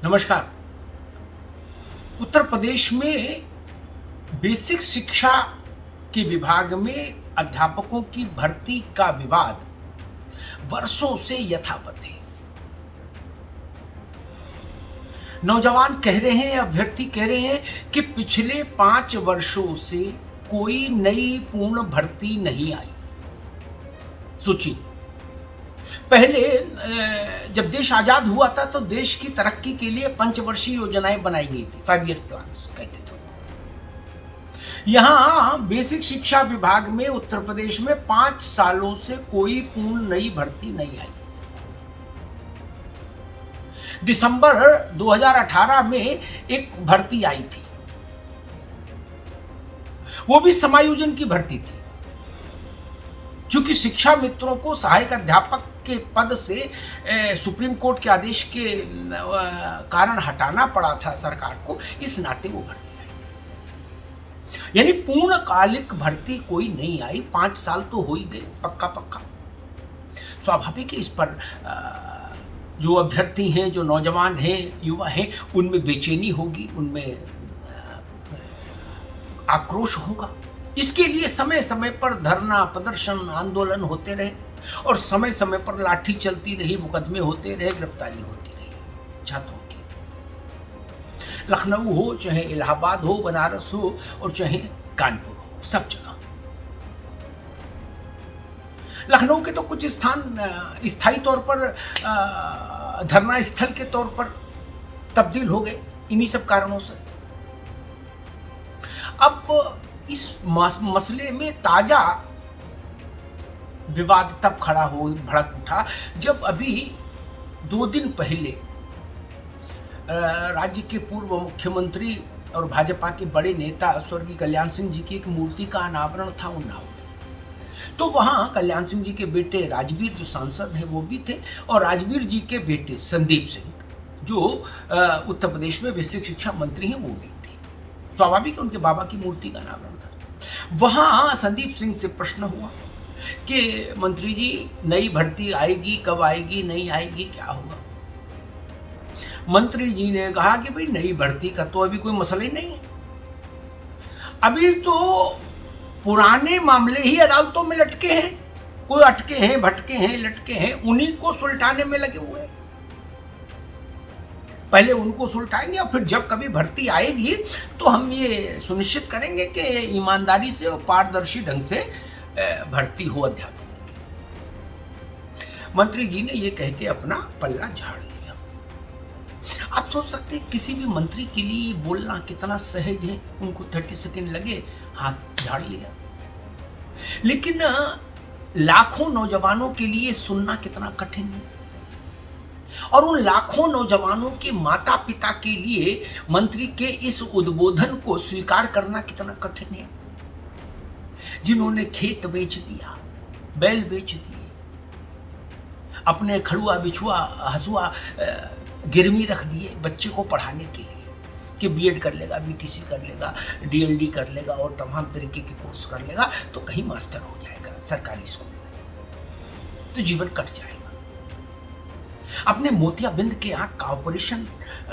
नमस्कार। उत्तर प्रदेश में बेसिक शिक्षा के विभाग में अध्यापकों की भर्ती का विवाद वर्षों से यथावत है। नौजवान कह रहे हैं, अभ्यर्थी कह रहे हैं कि पिछले 5 वर्षों से कोई नई पूर्ण भर्ती नहीं आई। सोचिए, पहले जब देश आजाद हुआ था तो देश की तरक्की के लिए पंचवर्षीय योजनाएं बनाई गई थी, 5 ईयर प्लान्स कहते थे। यहां बेसिक शिक्षा विभाग में उत्तर प्रदेश में 5 सालों से कोई पूर्ण नई भर्ती नहीं आई। दिसंबर 2018 में एक भर्ती आई थी, वो भी समायोजन की भर्ती थी। चूंकि शिक्षा मित्रों को सहायक अध्यापक के पद से सुप्रीम कोर्ट के आदेश के कारण हटाना पड़ा था सरकार को, इस नाते वो भर्ती आई। यानी पूर्णकालिक भर्ती कोई नहीं आई। 5 साल तो हो ही गए, पक्का पक्का। स्वाभाविक है, इस पर जो अभ्यर्थी हैं, जो नौजवान हैं, युवा हैं, उनमें बेचैनी होगी, उनमें आक्रोश होगा। इसके लिए समय समय पर धरना, प्रदर्शन, आंदोलन होते रहे और समय समय पर लाठी चलती रही, मुकदमे होते रहे, गिरफ्तारी होती रही छात्रों की। लखनऊ हो, चाहे इलाहाबाद हो, बनारस हो और चाहे कानपुर हो, सब जगह। लखनऊ के तो कुछ स्थान स्थायी तौर पर धरना स्थल के तौर पर तब्दील हो गए इन्हीं सब कारणों से। अब इस मसले में ताजा विवाद तब भड़क उठा जब अभी 2 दिन पहले राज्य के पूर्व मुख्यमंत्री और भाजपा के बड़े नेता स्वर्गीय कल्याण सिंह जी की एक मूर्ति का अनावरण था उन्नाव में। तो वहां कल्याण सिंह जी के बेटे राजवीर, जो सांसद है, वो भी थे, और राजवीर जी के बेटे संदीप सिंह, जो उत्तर प्रदेश में बेसिक शिक्षा मंत्री हैं, वो भी थे। स्वाभाविक है, उनके बाबा की मूर्ति का अनावरण था। वहां संदीप सिंह से प्रश्न हुआ कि मंत्री जी, नई भर्ती आएगी, कब आएगी, नहीं आएगी, क्या होगा? मंत्री जी ने कहा कि भाई, नई भर्ती का तो अभी कोई मसला ही नहीं है। अभी तो पुराने मामले ही अदालतों में लटके हैं, कोई अटके हैं, भटके हैं, लटके हैं, उन्हीं को सुलटाने में लगे हुए हैं। पहले उनको सुलटाएंगे और फिर जब कभी भर्ती आएगी तो हम ये सुनिश्चित करेंगे कि ईमानदारी से और पारदर्शी ढंग से भर्ती हो अध्यापकों की। मंत्री जी ने ये कह के अपना पल्ला झाड़ लिया। आप सोच सकते हैं किसी भी मंत्री के लिए बोलना कितना सहज है। उनको 30 सेकंड लगे, हाथ झाड़ लिया। लेकिन लाखों नौजवानों के लिए सुनना कितना कठिन है, और उन लाखों नौजवानों के माता पिता के लिए मंत्री के इस उद्बोधन को स्वीकार करना कितना कठिन है, जिन्होंने खेत बेच दिया, बैल बेच दिए, अपने खड़ुआ, बिछुआ, हसुआ गिरवी रख दिए बच्चे को पढ़ाने के लिए कि बीएड कर लेगा, बीटीसी कर लेगा, डीएलडी कर लेगा और तमाम तरीके के कोर्स कर लेगा तो कहीं मास्टर हो जाएगा सरकारी स्कूल में, तो जीवन कट जाएगा। अपने मोतियाबिंद के आंख का ऑपरेशन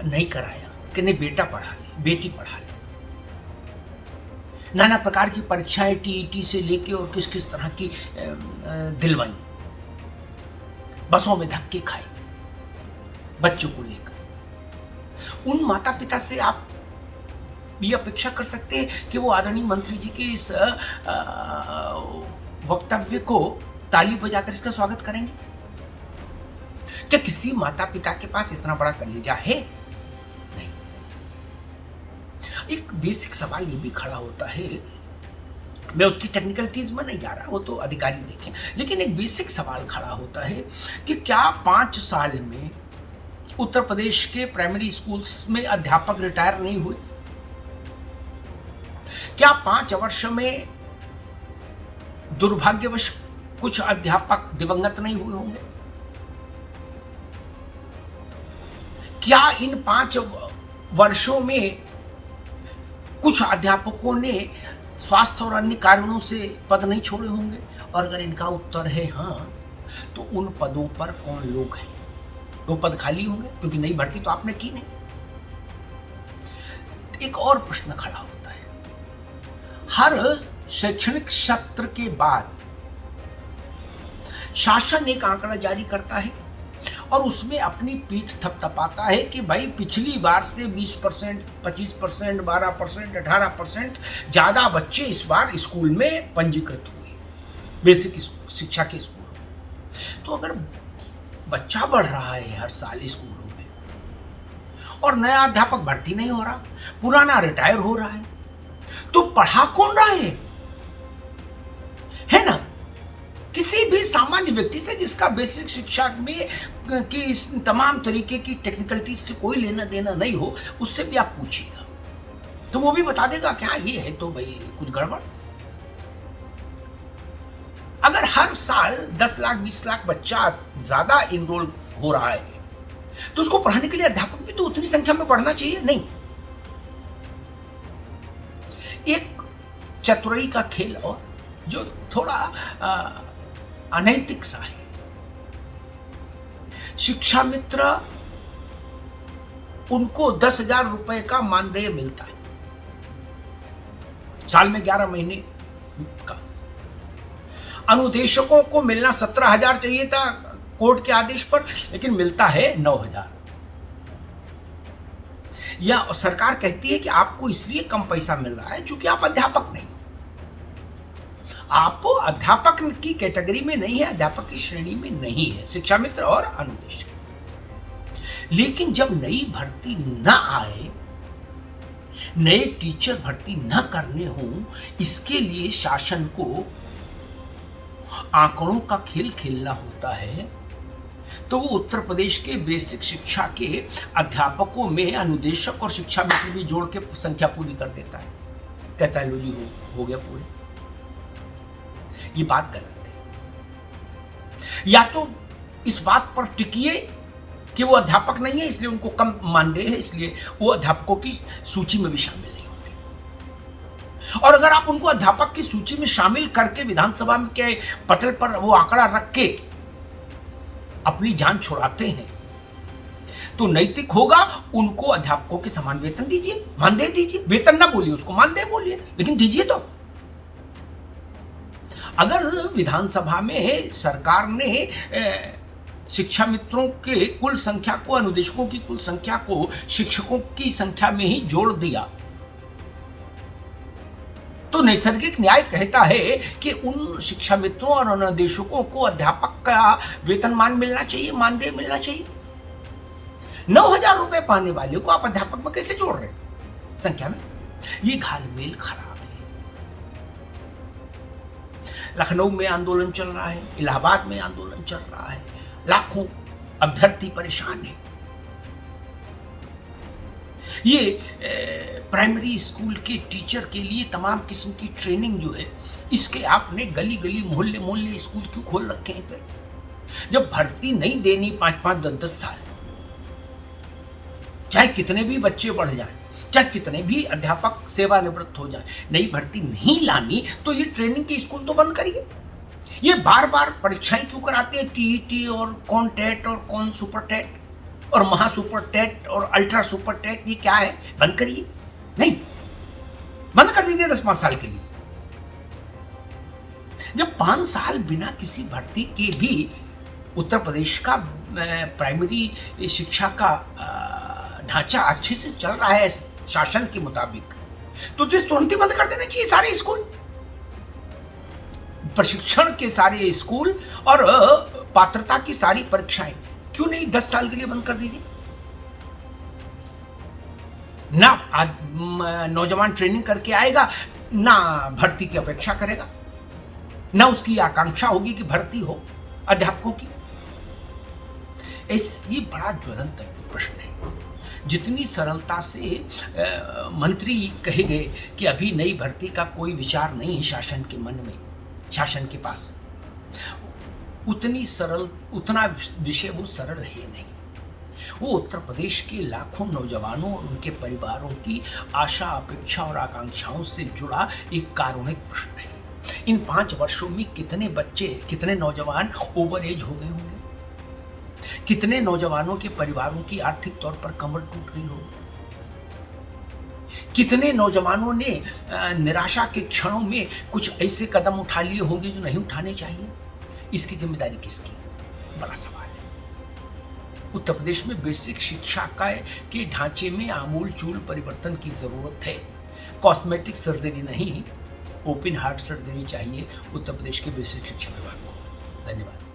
नहीं कराया कि नहीं बेटा पढ़ा ले, बेटी पढ़ा ले। नाना प्रकार की परीक्षाएं टीईटी से लेके और किस किस तरह की दिलवाई, बसों में धक्के खाए बच्चों को लेकर। उन माता पिता से आप ये अपेक्षा कर सकते हैं कि वो आदरणीय मंत्री जी के इस वक्तव्य को ताली बजाकर इसका स्वागत करेंगे? क्या किसी माता पिता के पास इतना बड़ा कलेजा है? नहीं। एक बेसिक सवाल ये भी खड़ा होता है, मैं उसकी टेक्निकलिटीज में नहीं जा रहा, वो तो अधिकारी देखें, लेकिन एक बेसिक सवाल खड़ा होता है कि क्या 5 साल में उत्तर प्रदेश के प्राइमरी स्कूल्स में अध्यापक रिटायर नहीं हुए? क्या 5 वर्ष में दुर्भाग्यवश कुछ अध्यापक दिवंगत नहीं हुए होंगे? क्या इन 5 वर्षों में कुछ अध्यापकों ने स्वास्थ्य और अन्य कारणों से पद नहीं छोड़े होंगे? और अगर इनका उत्तर है हाँ, तो उन पदों पर कौन लोग हैं? वो पद खाली होंगे, क्योंकि नई भर्ती तो आपने की नहीं। एक और प्रश्न खड़ा होता है, हर शैक्षणिक सत्र के बाद शासन एक आंकड़ा जारी करता है और उसमें अपनी पीठ थपथपाता है कि भाई पिछली बार से 20%, 25%, 12%, 18% ज्यादा बच्चे इस बार स्कूल में पंजीकृत हुए, बेसिक शिक्षा के स्कूल। तो अगर बच्चा बढ़ रहा है हर साल स्कूलों में और नया अध्यापक भर्ती नहीं हो रहा, पुराना रिटायर हो रहा है, तो पढ़ा कौन रहा है ना? किसी भी सामान्य व्यक्ति से जिसका बेसिक शिक्षा में की इस तमाम तरीके की टेक्निकलिटीज से कोई लेना देना नहीं हो, उससे भी आप पूछिएगा तो वो भी बता देगा क्या ये है तो भाई कुछ गड़बड़। अगर हर साल 10 लाख 20 लाख बच्चा ज्यादा इनरोल हो रहा है तो उसको पढ़ाने के लिए अध्यापक भी तो उतनी संख्या में पढ़ना चाहिए। नहीं, एक चतुराई का खेल और जो थोड़ा अनैतिक सा है। शिक्षा मित्र उनको 10,000 रुपए का मानदेय मिलता है, साल में 11 महीने का। अनुदेशकों को मिलना 17,000 चाहिए था कोर्ट के आदेश पर, लेकिन मिलता है 9,000। या सरकार कहती है कि आपको इसलिए कम पैसा मिल रहा है क्योंकि आप अध्यापक नहीं, आप अध्यापक की कैटेगरी में नहीं है, अध्यापक की श्रेणी में नहीं है, शिक्षा मित्र और अनुदेशक। लेकिन जब नई भर्ती न आए, नए टीचर भर्ती न करने हो, इसके लिए शासन को आंकड़ों का खेल खेलना होता है, तो वो उत्तर प्रदेश के बेसिक शिक्षा के अध्यापकों में अनुदेशक और शिक्षा मित्र भी जोड़ के संख्या पूरी कर देता है, कहता है लो जी हो गया पूरे। ये बात गलत है। या तो इस बात पर टिकिए कि वो अध्यापक नहीं है इसलिए उनको कम मानदेय है, इसलिए वो अध्यापकों की सूची में भी शामिल नहीं होंगे। और अगर आप उनको अध्यापक की सूची में शामिल करके विधानसभा के पटल पर वो आंकड़ा रख के अपनी जान छुड़ाते हैं तो नैतिक होगा उनको अध्यापकों के समान वेतन दीजिए, मानदेय दीजिए। वेतन ना बोलिए, उसको मानदेय बोलिए, लेकिन दीजिए तो। अगर विधानसभा में सरकार ने शिक्षा मित्रों के कुल संख्या को, अनुदेशकों की कुल संख्या को शिक्षकों की संख्या में ही जोड़ दिया तो नैसर्गिक न्याय कहता है कि उन शिक्षा मित्रों और अनुदेशकों को अध्यापक का वेतनमान मिलना चाहिए, मानदेय मिलना चाहिए। 9,000 रुपए पाने वाले को आप अध्यापक में कैसे जोड़ रहे संख्या में? ये घालमेल खराब है। लखनऊ में आंदोलन चल रहा है, इलाहाबाद में आंदोलन चल रहा है, लाखों अभ्यर्थी परेशान है। ये प्राइमरी स्कूल के टीचर के लिए तमाम किस्म की ट्रेनिंग जो है, इसके आपने गली गली मोहल्ले मोहल्ले स्कूल क्यों खोल रखे हैं? फिर जब भर्ती नहीं देनी 5-5, 10-10 साल, चाहे कितने भी बच्चे बढ़ जाएं, चाहे कितने भी अध्यापक सेवानिवृत्त हो जाएं, नई भर्ती नहीं लानी तो ये ट्रेनिंग के स्कूल तो बंद करिए। ये बार बार परीक्षाएं क्यों कराते हैं? टीईटी और कौन टेट और कौन सुपर टेट और महा सुपर टेट और अल्ट्रा सुपर टेट, ये क्या है? बंद करिए। नहीं, बंद कर दीजिए 10-5 साल के लिए। जब 5 साल बिना किसी भर्ती के भी उत्तर प्रदेश का प्राइमरी शिक्षा का ढांचा अच्छे से चल रहा है शासन के मुताबिक, तो तुरंत ही बंद कर देना चाहिए सारे स्कूल, प्रशिक्षण के सारे स्कूल और पात्रता की सारी परीक्षाएं। क्यों नहीं 10 साल के लिए बंद कर दीजिए? ना नौजवान ट्रेनिंग करके आएगा, ना भर्ती की अपेक्षा करेगा, ना उसकी आकांक्षा होगी कि भर्ती हो अध्यापकों की। ये बड़ा ज्वलंत प्रश्न है। जितनी सरलता से मंत्री कहेंगे कि अभी नई भर्ती का कोई विचार नहीं है शासन के मन में, शासन के पास, उतना विषय वो सरल है नहीं। वो उत्तर प्रदेश के लाखों नौजवानों और उनके परिवारों की आशा, अपेक्षा और आकांक्षाओं से जुड़ा एक कारुणिक प्रश्न है। इन 5 वर्षों में कितने बच्चे, कितने नौजवान ओवर एज हो गए होंगे? कितने नौजवानों के परिवारों की आर्थिक तौर पर कमर टूट गई होगी। कितने नौजवानों ने निराशा के क्षणों में कुछ ऐसे कदम उठा लिए होंगे जो नहीं उठाने चाहिए। इसकी जिम्मेदारी किसकी? बड़ा सवाल है। उत्तर प्रदेश में बेसिक शिक्षा के ढांचे में आमूल-चूल परिवर्तन की जरूरत है। कॉस्मेटिक सर्जरी नहीं, ओपन हार्ट सर्जरी चाहिए उत्तर प्रदेश के बेसिक शिक्षा विभाग को। धन्यवाद।